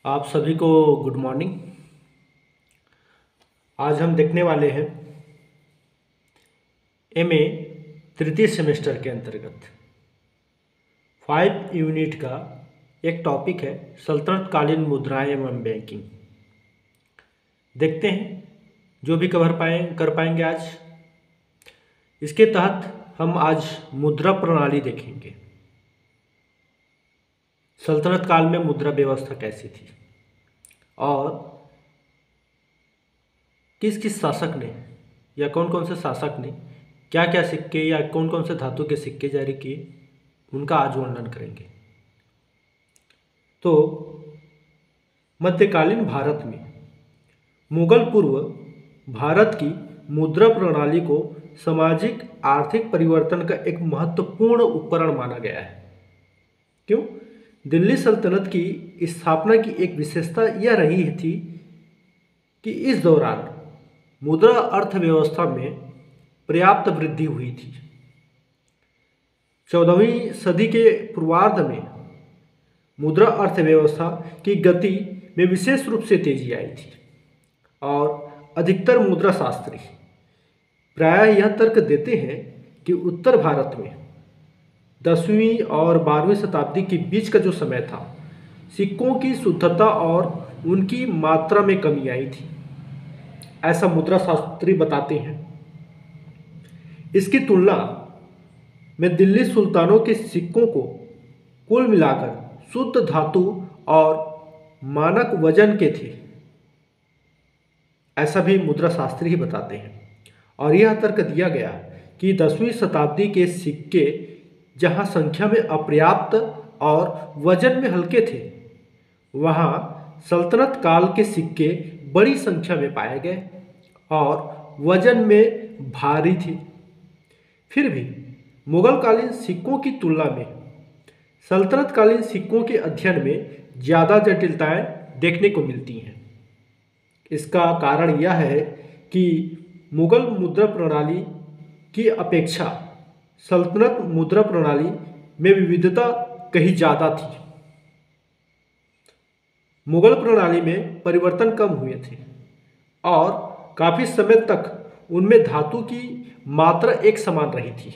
आप सभी को गुड मॉर्निंग। आज हम देखने वाले हैं एमए तृतीय सेमेस्टर के अंतर्गत 5 यूनिट का एक टॉपिक है सल्तनत कालीन मुद्राएं एवं बैंकिंग। देखते हैं जो भी कर पाएंगे आज। इसके तहत हम आज मुद्रा प्रणाली देखेंगे। सल्तनत काल में मुद्रा व्यवस्था कैसी थी और किस किस शासक ने या कौन कौन से शासक ने क्या क्या सिक्के या कौन कौन से धातु के सिक्के जारी किए, उनका आज वर्णन करेंगे। तो मध्यकालीन भारत में मुगल पूर्व भारत की मुद्रा प्रणाली को सामाजिक आर्थिक परिवर्तन का एक महत्वपूर्ण उपकरण माना गया है। क्यों? दिल्ली सल्तनत की स्थापना की एक विशेषता यह रही थी कि इस दौरान मुद्रा अर्थव्यवस्था में पर्याप्त वृद्धि हुई थी। 14वीं सदी के पूर्वार्ध में मुद्रा अर्थव्यवस्था की गति में विशेष रूप से तेजी आई थी और अधिकतर मुद्रा शास्त्री प्रायः यह तर्क देते हैं कि उत्तर भारत में 10वीं और 12वीं शताब्दी के बीच का जो समय था, सिक्कों की शुद्धता और उनकी मात्रा में कमी आई थी, ऐसा मुद्रा शास्त्री बताते हैं। इसकी तुलना में दिल्ली सुल्तानों के सिक्कों को कुल मिलाकर शुद्ध धातु और मानक वजन के थे, ऐसा भी मुद्रा शास्त्री ही बताते हैं। और यह तर्क दिया गया कि 10वीं शताब्दी के सिक्के जहां संख्या में अपर्याप्त और वजन में हल्के थे, वहां सल्तनत काल के सिक्के बड़ी संख्या में पाए गए और वजन में भारी थे। फिर भी मुगलकालीन सिक्कों की तुलना में सल्तनत कालीन सिक्कों के अध्ययन में ज़्यादा जटिलताएं देखने को मिलती हैं। इसका कारण यह है कि मुगल मुद्रा प्रणाली की अपेक्षा सल्तनत मुद्रा प्रणाली में विविधता कहीं ज़्यादा थी। मुगल प्रणाली में परिवर्तन कम हुए थे और काफ़ी समय तक उनमें धातु की मात्रा एक समान रही थी।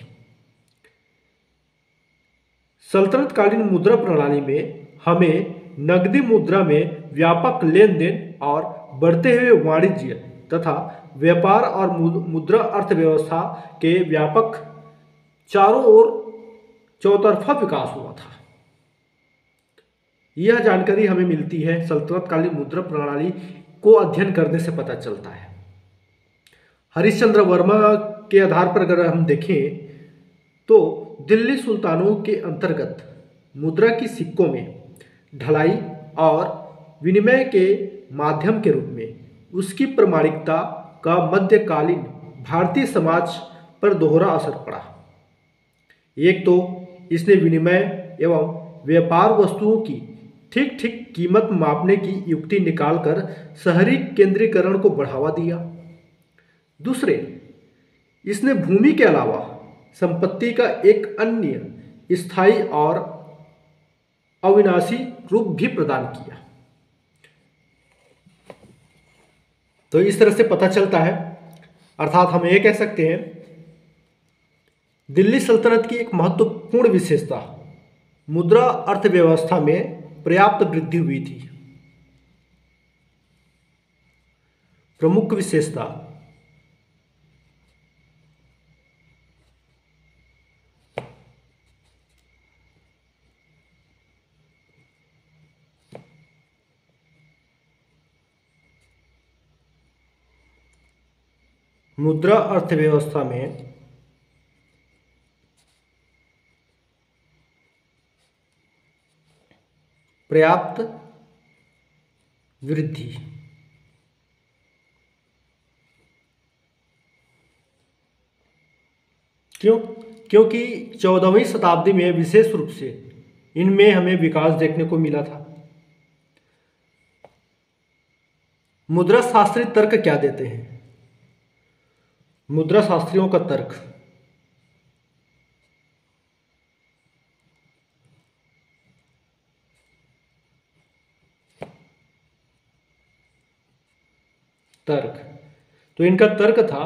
सल्तनत कालीन मुद्रा प्रणाली में हमें नकदी मुद्रा में व्यापक लेन देन और बढ़ते हुए वाणिज्य तथा व्यापार और मुद्रा अर्थव्यवस्था के व्यापक चारों ओर चौतरफा विकास हुआ था। यह जानकारी हमें मिलती है सल्तनत कालीन मुद्रा प्रणाली को अध्ययन करने से पता चलता है। हरिश्चंद्र वर्मा के आधार पर अगर हम देखें तो दिल्ली सुल्तानों के अंतर्गत मुद्रा की सिक्कों में ढलाई और विनिमय के माध्यम के रूप में उसकी प्रामाणिकता का मध्यकालीन भारतीय समाज पर दोहरा असर पड़ा। एक तो इसने विनिमय एवं व्यापार वस्तुओं की ठीक ठीक कीमत मापने की युक्ति निकालकर शहरी केंद्रीकरण को बढ़ावा दिया। दूसरे, इसने भूमि के अलावा संपत्ति का एक अन्य स्थायी और अविनाशी रूप भी प्रदान किया। तो इस तरह से पता चलता है, अर्थात हम ये कह सकते हैं दिल्ली सल्तनत की एक महत्वपूर्ण विशेषता मुद्रा अर्थव्यवस्था में पर्याप्त वृद्धि हुई थी। प्रमुख विशेषता मुद्रा अर्थव्यवस्था में पर्याप्त वृद्धि। क्यों? क्योंकि 14वीं शताब्दी में विशेष रूप से इनमें हमें विकास देखने को मिला था। मुद्रा शास्त्री तर्क क्या देते हैं? मुद्रा शास्त्रियों का तर्क तर्क। तो इनका तर्क था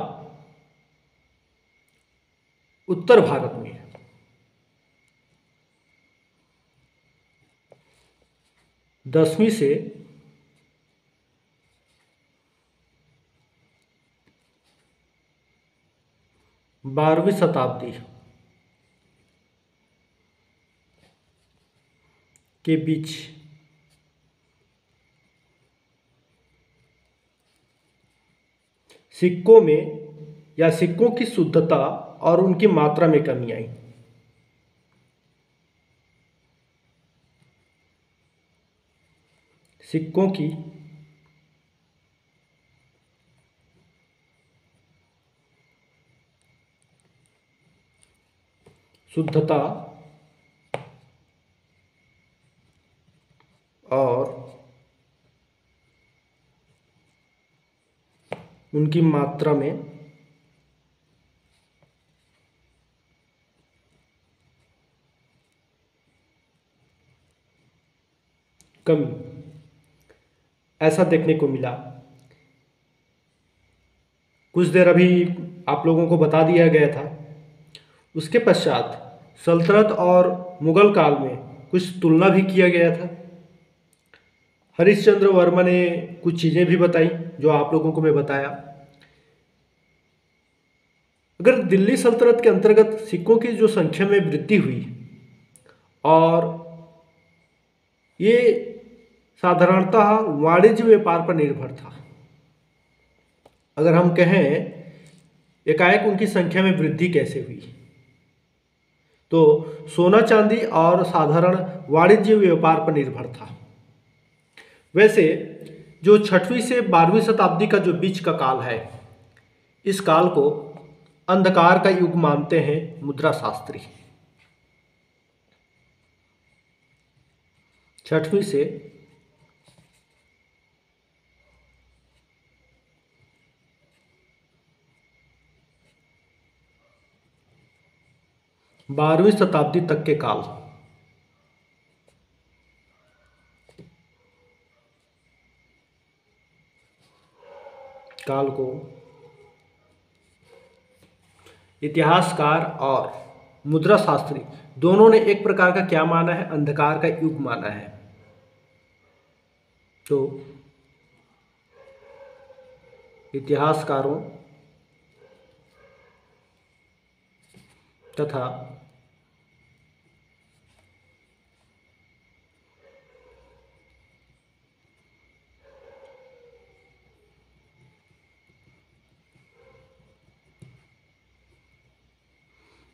उत्तर भारत में 10वीं से 12वीं शताब्दी के बीच सिक्कों में या सिक्कों की शुद्धता और उनकी मात्रा में कमी आई। सिक्कों की शुद्धता और उनकी मात्रा में कमी, ऐसा देखने को मिला। कुछ देर अभी आप लोगों को बता दिया गया था। उसके पश्चात सल्तनत और मुगल काल में कुछ तुलना भी किया गया था। हरिश्चंद्र वर्मा ने कुछ चीज़ें भी बताई जो आप लोगों को मैं बताया। अगर दिल्ली सल्तनत के अंतर्गत सिक्कों की जो संख्या में वृद्धि हुई और ये साधारणतः वाणिज्य व्यापार पर निर्भर था। अगर हम कहें एकाएक उनकी संख्या में वृद्धि कैसे हुई, तो सोना चांदी और साधारण वाणिज्य व्यापार पर निर्भर था। वैसे जो 6वीं से 12वीं शताब्दी का जो बीच का काल है, इस काल को अंधकार का युग मानते हैं मुद्रा शास्त्री। 6वीं से 12वीं शताब्दी तक के काल को इतिहासकार और मुद्रा शास्त्री दोनों ने एक प्रकार का क्या माना है, अंधकार का युग माना है। तो इतिहासकारों तथा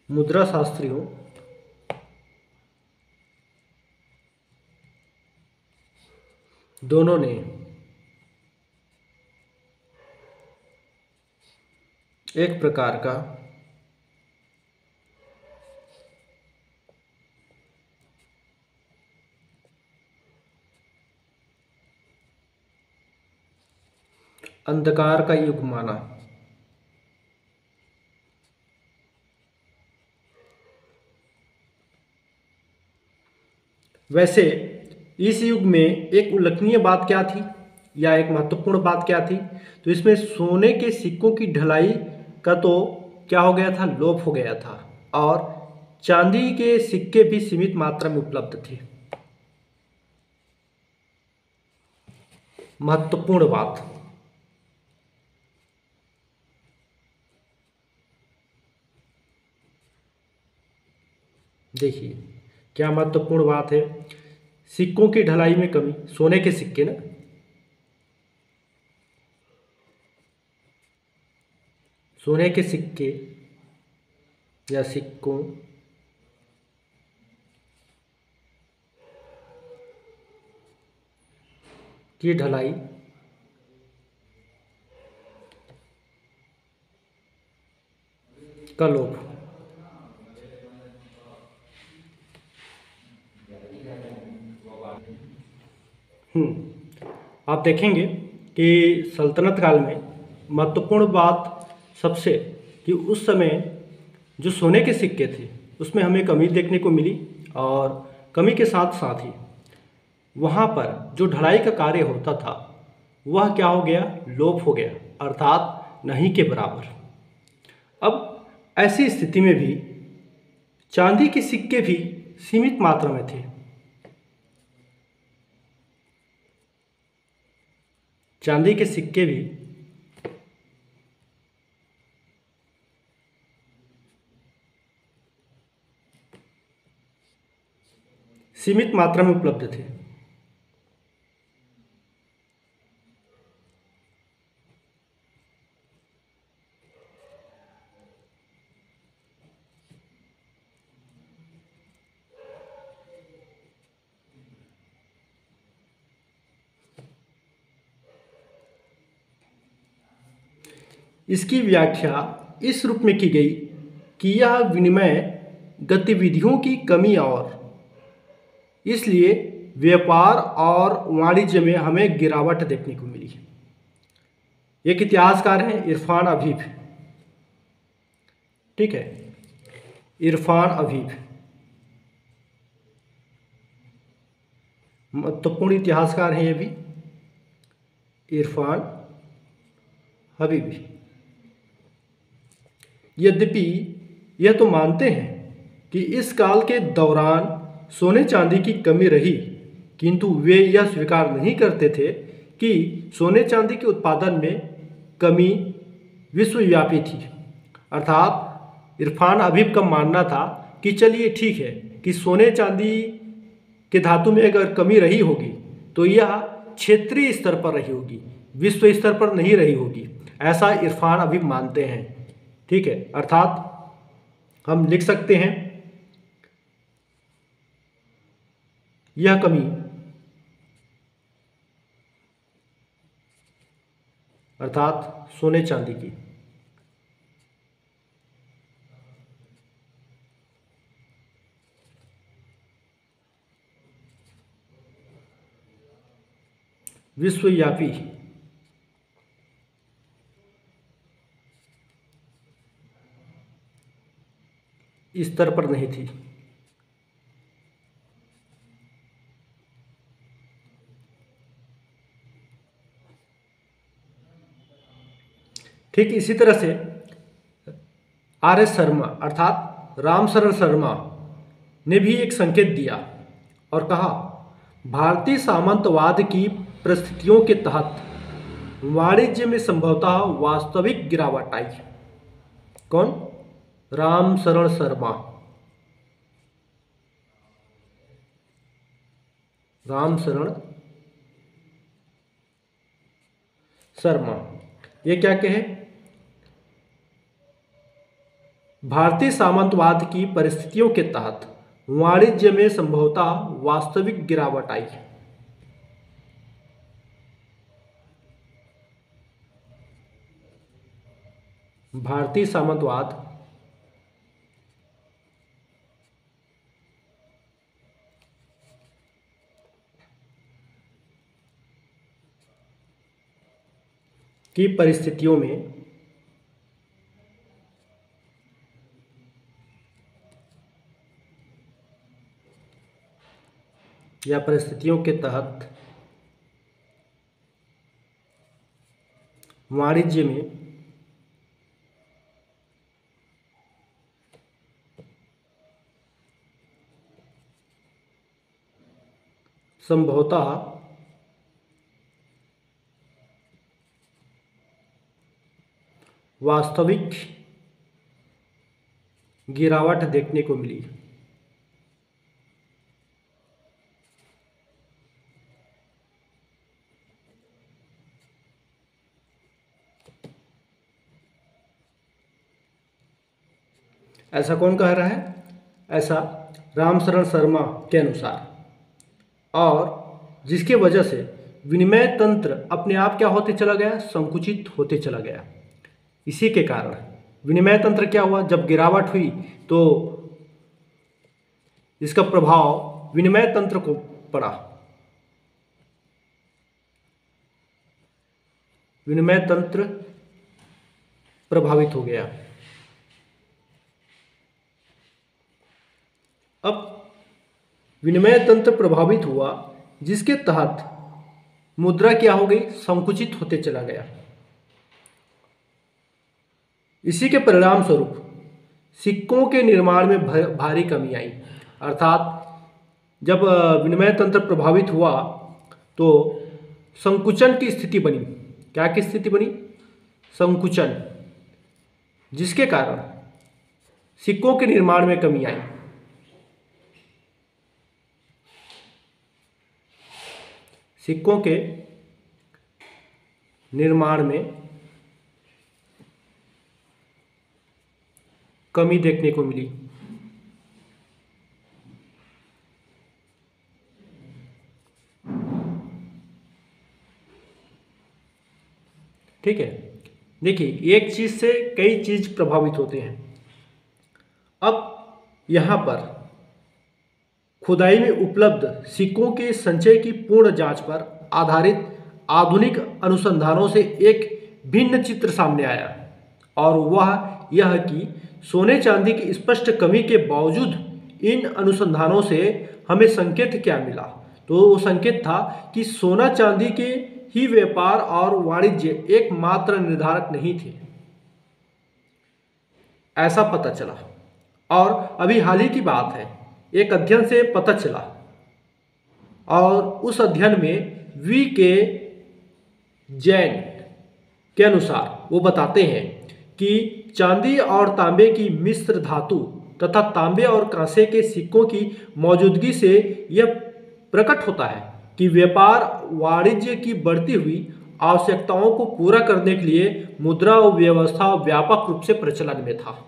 मुद्रा शास्त्रियों दोनों ने एक प्रकार का अंधकार का युग माना। वैसे इस युग में एक उल्लेखनीय बात क्या थी या एक महत्वपूर्ण बात क्या थी, तो इसमें सोने के सिक्कों की ढलाई का तो क्या हो गया था, लोप हो गया था, और चांदी के सिक्के भी सीमित मात्रा में उपलब्ध थे। महत्वपूर्ण बात, देखिए क्या महत्वपूर्ण बात है। सिक्कों की ढलाई में कमी, सोने के सिक्के ना, सोने के सिक्के या सिक्कों की ढलाई का लोप। आप देखेंगे कि सल्तनत काल में महत्वपूर्ण बात सबसे कि उस समय जो सोने के सिक्के थे उसमें हमें कमी देखने को मिली, और कमी के साथ साथ ही वहाँ पर जो ढलाई का कार्य होता था वह क्या हो गया, लोप हो गया, अर्थात नहीं के बराबर। अब ऐसी स्थिति में भी चांदी के सिक्के भी सीमित मात्रा में थे। चांदी के सिक्के भी सीमित मात्रा में उपलब्ध थे। इसकी व्याख्या इस रूप में की गई कि यह विनिमय गतिविधियों की कमी और इसलिए व्यापार और वाणिज्य में हमें गिरावट देखने को मिली। एक इतिहासकार हैं इरफान अभीफ, ठीक है, इरफान अभीफ महत्वपूर्ण इतिहासकार हैं ये भी, इरफान हबीबी। यद्यपि यह तो मानते हैं कि इस काल के दौरान सोने चांदी की कमी रही, किंतु वे यह स्वीकार नहीं करते थे कि सोने चांदी के उत्पादन में कमी विश्वव्यापी थी। अर्थात इरफान हबीब का मानना था कि चलिए ठीक है कि सोने चांदी के धातु में अगर कमी रही होगी तो यह क्षेत्रीय स्तर पर रही होगी, विश्व स्तर पर नहीं रही होगी, ऐसा इरफान हबीब मानते हैं। ठीक है, अर्थात हम लिख सकते हैं यह कमी अर्थात सोने चांदी की विश्वव्यापी स्तर पर नहीं थी। ठीक इसी तरह से आर एस शर्मा अर्थात रामशरण शर्मा ने भी एक संकेत दिया और कहा भारतीय सामंतवाद की परिस्थितियों के तहत वाणिज्य में संभवतः वास्तविक गिरावट आई। कौन? रामशरण शर्मा। रामशरण शर्मा ये क्या कहे? भारतीय सामंतवाद की परिस्थितियों के तहत वाणिज्य में संभवतः वास्तविक गिरावट आई। भारतीय सामंतवाद की परिस्थितियों में या परिस्थितियों के तहत वाणिज्य में संभवतः वास्तविक गिरावट देखने को मिली। ऐसा कौन कह रहा है? ऐसा रामशरण शर्मा के अनुसार, और जिसके वजह से विनिमय तंत्र अपने आप क्या होते चला गया? संकुचित होते चला गया। इसी के कारण विनिमय तंत्र क्या हुआ? जब गिरावट हुई तो इसका प्रभाव विनिमय तंत्र को पड़ा। विनिमय तंत्र प्रभावित हो गया। अब विनिमय तंत्र प्रभावित हुआ जिसके तहत मुद्रा क्या हो गई, संकुचित होते चला गया। इसी के परिणाम स्वरूप सिक्कों के निर्माण में भारी कमी आई। अर्थात जब विनिमय तंत्र प्रभावित हुआ तो संकुचन की स्थिति बनी। क्या की स्थिति बनी, संकुचन, जिसके कारण सिक्कों के निर्माण में कमी आई। सिक्कों के निर्माण में कमी देखने को मिली। ठीक है, देखिए एक चीज से कई चीज प्रभावित होते हैं। अब यहां पर खुदाई में उपलब्ध सिक्कों के संचय की पूर्ण जांच पर आधारित आधुनिक अनुसंधानों से एक भिन्न चित्र सामने आया, और वह यह कि सोने चांदी की स्पष्ट कमी के बावजूद इन अनुसंधानों से हमें संकेत क्या मिला। तो वो संकेत था कि सोना चांदी के ही व्यापार और वाणिज्य एकमात्र निर्धारक नहीं थे, ऐसा पता चला। और अभी हाल ही की बात है, एक अध्ययन से पता चला, और उस अध्ययन में वी के जैन के अनुसार वो बताते हैं कि चांदी और तांबे की मिश्र धातु तथा तांबे और कांसे के सिक्कों की मौजूदगी से यह प्रकट होता है कि व्यापार वाणिज्य की बढ़ती हुई आवश्यकताओं को पूरा करने के लिए मुद्रा व्यवस्था व्यापक रूप से प्रचलन में था।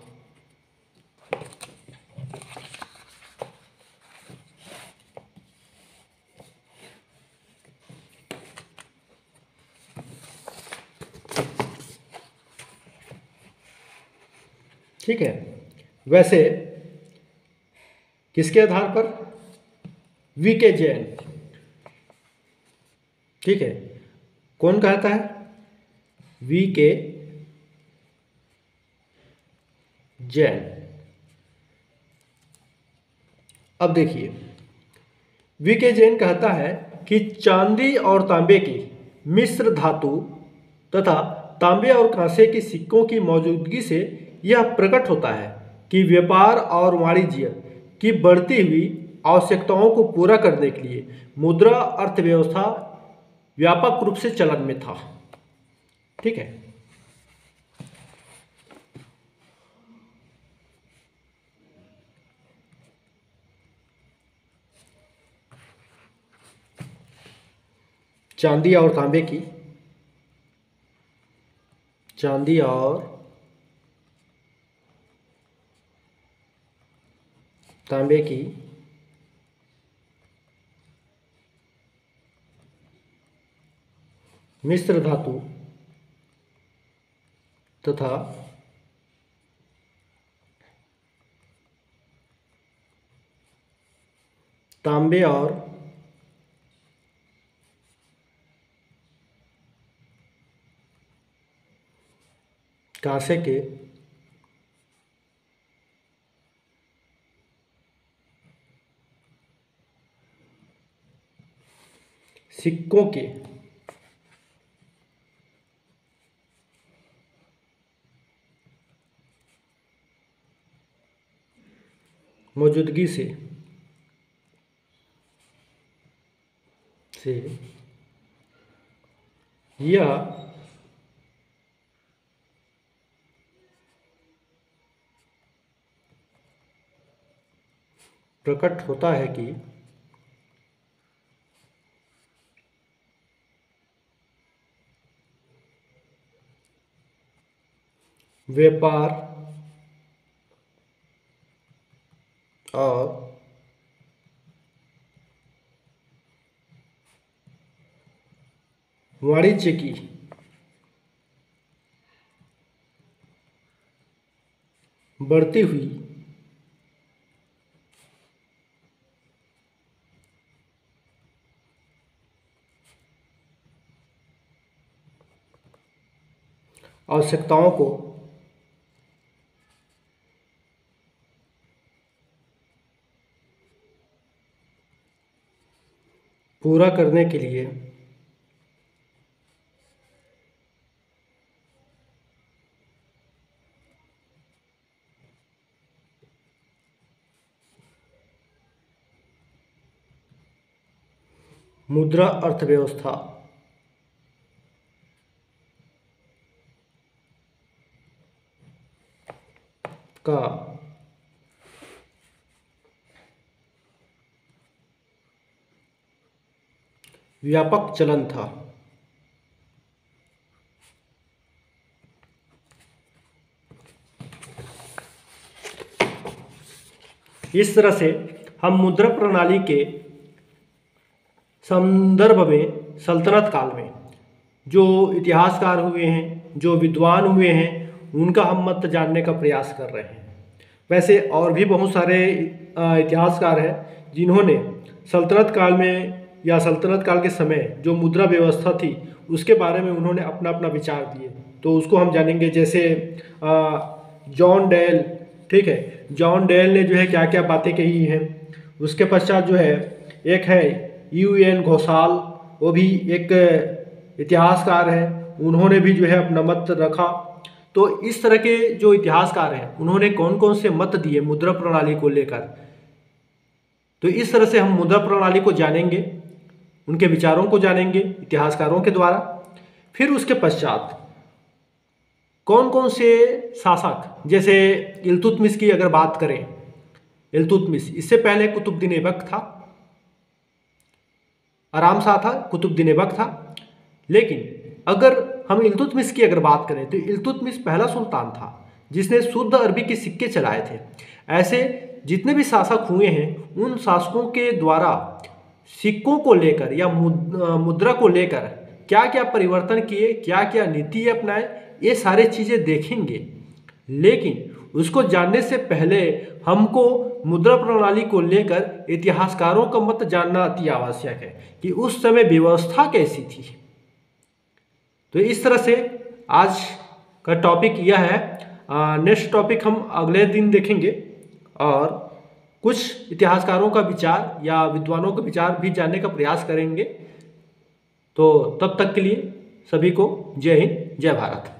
ठीक है, वैसे किसके आधार पर, वी के जैन। ठीक है, कौन कहता है, वी के जैन। अब देखिए, वी के जैन कहता है कि चांदी और तांबे की मिश्र धातु तथा तांबे और कांसे के सिक्कों की मौजूदगी से यह प्रकट होता है कि व्यापार और वाणिज्य की बढ़ती हुई आवश्यकताओं को पूरा करने के लिए मुद्रा अर्थव्यवस्था व्यापक रूप से चलन में था। ठीक है, चांदी और तांबे की, चांदी और तांबे की मिश्र धातु तथा तांबे और कांसे के सिक्कों के मौजूदगी से यह प्रकट होता है कि व्यापार और वाणिज्य की बढ़ती हुई आवश्यकताओं को पूरा करने के लिए मुद्रा अर्थव्यवस्था का व्यापक चलन था। इस तरह से हम मुद्रा प्रणाली के संदर्भ में सल्तनत काल में जो इतिहासकार हुए हैं, जो विद्वान हुए हैं, उनका हम मत जानने का प्रयास कर रहे हैं। वैसे और भी बहुत सारे इतिहासकार हैं जिन्होंने सल्तनत काल में या सल्तनत काल के समय जो मुद्रा व्यवस्था थी उसके बारे में उन्होंने अपना अपना विचार दिए, तो उसको हम जानेंगे। जैसे जॉन डेल, ठीक है, जॉन डेल ने जो है क्या क्या बातें कही हैं। उसके पश्चात जो है एक है UN घोषाल, वो भी एक इतिहासकार है, उन्होंने भी जो है अपना मत रखा। तो इस तरह के जो इतिहासकार हैं उन्होंने कौन कौन से मत दिए मुद्रा प्रणाली को लेकर, तो इस तरह से हम मुद्रा प्रणाली को जानेंगे, उनके विचारों को जानेंगे इतिहासकारों के द्वारा। फिर उसके पश्चात कौन कौन से शासक, जैसे इल्तुतमिश की अगर बात करें, इल्तुतमिश, इससे पहले कुतुबुद्दीन ऐबक था, आराम शाह था, कुतुबुद्दीन ऐबक था। लेकिन अगर हम इल्तुतमिश की अगर बात करें तो इल्तुतमिश पहला सुल्तान था जिसने शुद्ध अरबी के सिक्के चलाए थे। ऐसे जितने भी शासक हुए हैं उन शासकों के द्वारा सिक्कों को लेकर या मुद्रा को लेकर क्या क्या परिवर्तन किए, क्या क्या नीति अपनाए, ये सारे चीज़ें देखेंगे। लेकिन उसको जानने से पहले हमको मुद्रा प्रणाली को लेकर इतिहासकारों का मत जानना अति आवश्यक है कि उस समय व्यवस्था कैसी थी। तो इस तरह से आज का टॉपिक यह है। नेक्स्ट टॉपिक हम अगले दिन देखेंगे और कुछ इतिहासकारों का विचार या विद्वानों का विचार भी जानने का प्रयास करेंगे। तो तब तक के लिए सभी को जय हिंद, जय भारत।